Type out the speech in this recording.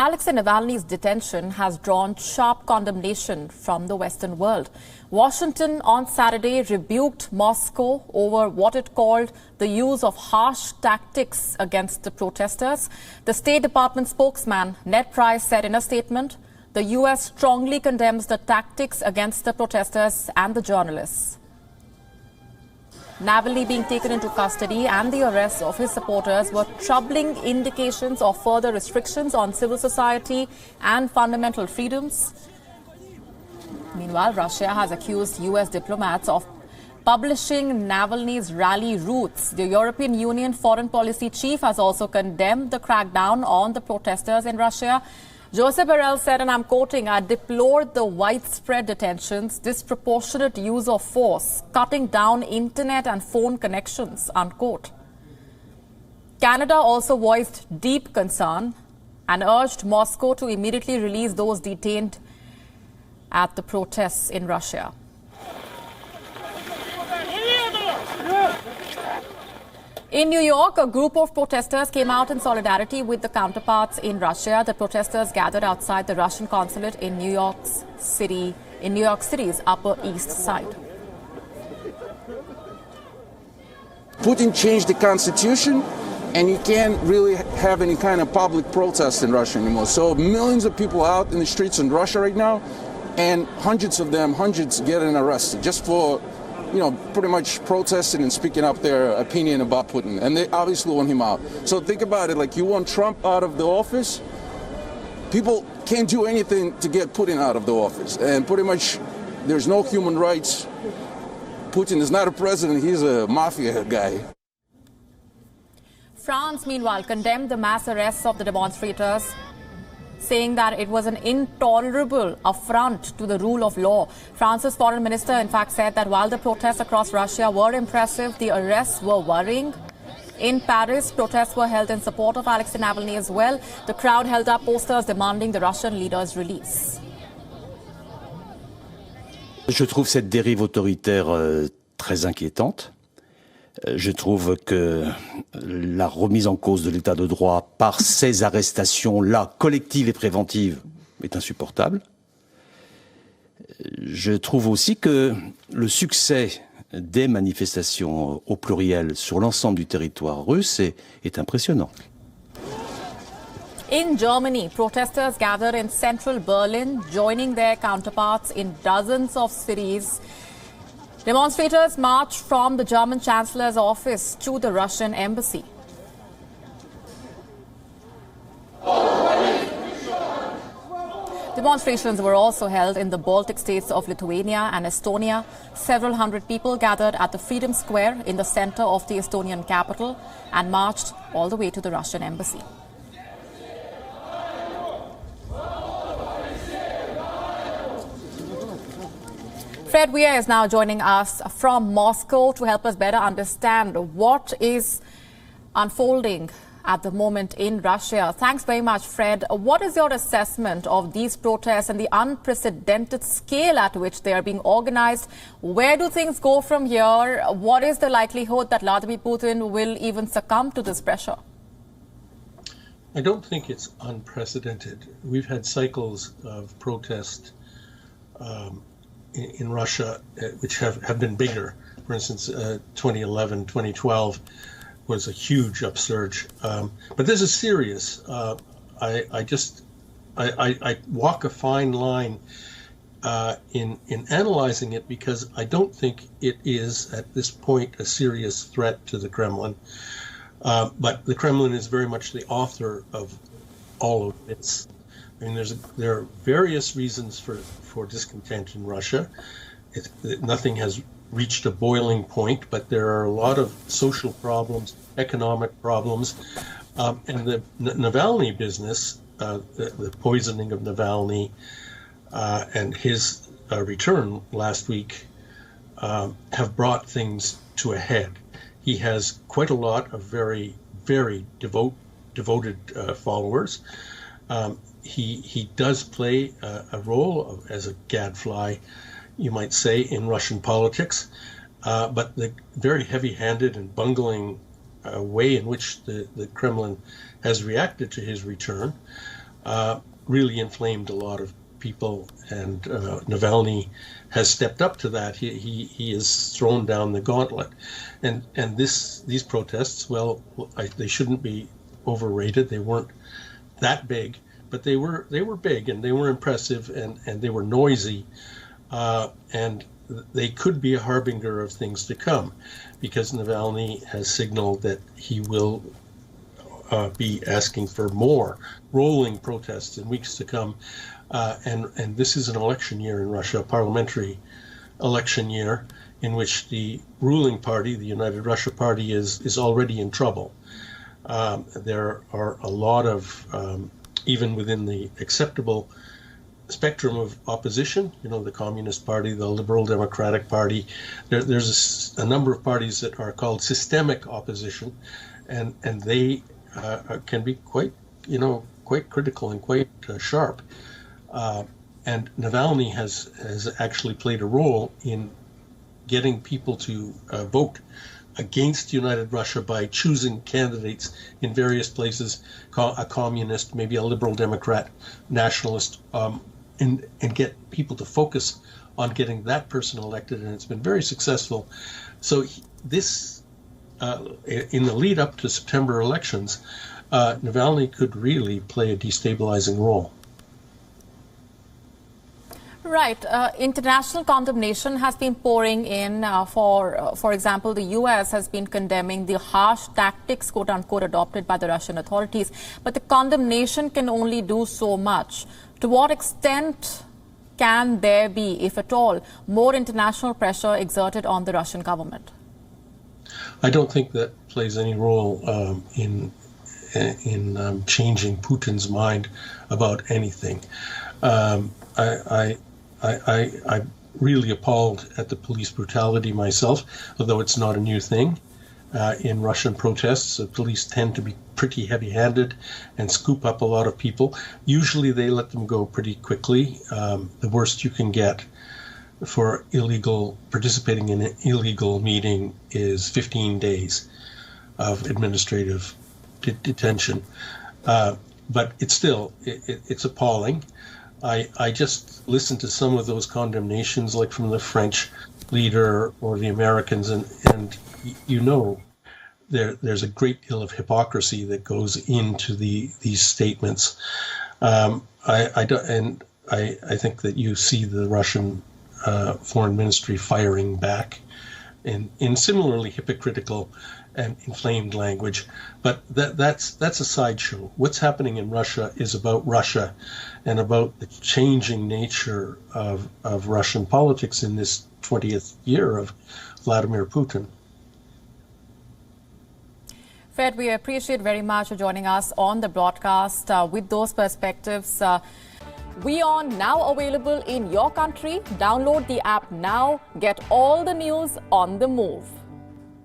Alexei Navalny's detention has drawn sharp condemnation from the Western world. Washington on Saturday rebuked Moscow over what it called the use of harsh tactics against the protesters. The State Department spokesman, Ned Price, said in a statement, the U.S. strongly condemns the tactics against the protesters and the journalists. Navalny being taken into custody and the arrest of his supporters were troubling indications of further restrictions on civil society and fundamental freedoms. Meanwhile, Russia has accused U.S. diplomats of publishing Navalny's rally routes. The European Union foreign policy chief has also condemned the crackdown on the protesters in Russia. Josep Borrell said, and I'm quoting, "I deplored the widespread detentions, disproportionate use of force, cutting down internet and phone connections," unquote. Canada also voiced deep concern and urged Moscow to immediately release those detained at the protests in Russia. In New York, a group of protesters came out in solidarity with the counterparts in Russia. The protesters gathered outside the Russian consulate in New York City's Upper East Side. Putin changed the constitution, and you can't really have any kind of public protest in Russia anymore. So millions of people out in the streets in Russia right now, and hundreds getting arrested just for, pretty much protesting and speaking up their opinion about Putin. And they obviously want him out. So think about it, like you want Trump out of the office, people can't do anything to get Putin out of the office. And pretty much there's no human rights. Putin is not a president, he's a mafia guy. France, meanwhile, condemned the mass arrests of the demonstrators, saying that it was an intolerable affront to the rule of law. France's foreign minister, in fact, said that while the protests across Russia were impressive, the arrests were worrying. In Paris, protests were held in support of Alexei Navalny as well. The crowd held up posters demanding the Russian leader's release. Je trouve cette dérive autoritaire très inquiétante. Je trouve que la remise en cause de l'état de droit par ces arrestations-là, collectives et préventives, est insupportable. Je trouve aussi que le succès des manifestations au pluriel sur l'ensemble du territoire russe est impressionnant. In Germany, protesters gathered in central Berlin, joining their counterparts in dozens of cities. Demonstrators marched from the German Chancellor's office to the Russian embassy. Demonstrations were also held in the Baltic states of Lithuania and Estonia. Several hundred people gathered at the Freedom Square in the center of the Estonian capital and marched all the way to the Russian embassy. Fred Weir is now joining us from Moscow to help us better understand what is unfolding at the moment in Russia. Thanks very much, Fred. What is your assessment of these protests and the unprecedented scale at which they are being organized? Where do things go from here? What is the likelihood that Vladimir Putin will even succumb to this pressure? I don't think it's unprecedented. We've had cycles of protest in Russia, which have been bigger. For instance, 2011, 2012 was a huge upsurge. But this is serious. I walk a fine line in analyzing it, because I don't think it is at this point a serious threat to the Kremlin. But the Kremlin is very much the author of all of this. I mean, there are various reasons for discontent in Russia. Nothing has reached a boiling point, but there are a lot of social problems, economic problems, and the Navalny business, the poisoning of Navalny, and his return last week have brought things to a head. He has quite a lot of very, very devoted followers. He does play a role as a gadfly, you might say, in Russian politics, but the very heavy-handed and bungling way in which the Kremlin has reacted to his return really inflamed a lot of people, and Navalny has stepped up to that. He has thrown down the gauntlet, and these protests, well, they shouldn't be overrated. They weren't that big, but they were big, and they were impressive, and they were noisy, and they could be a harbinger of things to come, because Navalny has signaled that he will be asking for more rolling protests in weeks to come. And this is an election year in Russia, a parliamentary election year, in which the ruling party, the United Russia Party, is already in trouble. There are a lot of, even within the acceptable spectrum of opposition, the Communist Party, the Liberal Democratic Party, there's a number of parties that are called systemic opposition, and they can be quite critical and quite sharp. And Navalny has actually played a role in getting people to vote against United Russia by choosing candidates in various places, a communist, maybe a liberal Democrat, nationalist, and get people to focus on getting that person elected, and it's been very successful. So this, in the lead up to September elections, Navalny could really play a destabilizing role. Right. International condemnation has been pouring in. For example, the U.S. has been condemning the harsh tactics, quote unquote, adopted by the Russian authorities. But the condemnation can only do so much. To what extent can there be, if at all, more international pressure exerted on the Russian government? I don't think that plays any role in changing Putin's mind about anything. I'm really appalled at the police brutality myself, although it's not a new thing. In Russian protests, the police tend to be pretty heavy-handed and scoop up a lot of people. Usually they let them go pretty quickly. The worst you can get for participating in an illegal meeting is 15 days of administrative detention. But it's still, it's appalling. I just listened to some of those condemnations, like from the French leader or the Americans, and there's a great deal of hypocrisy that goes into these statements. I think that you see the Russian foreign ministry firing back in similarly hypocritical and inflamed language, but that's a sideshow. What's happening in Russia is about Russia and about the changing nature of Russian politics in this 20th year of Vladimir Putin. Fred, we appreciate very much for joining us on the broadcast with those perspectives. WION now available in your country. Download the app now. Get all the news on the move.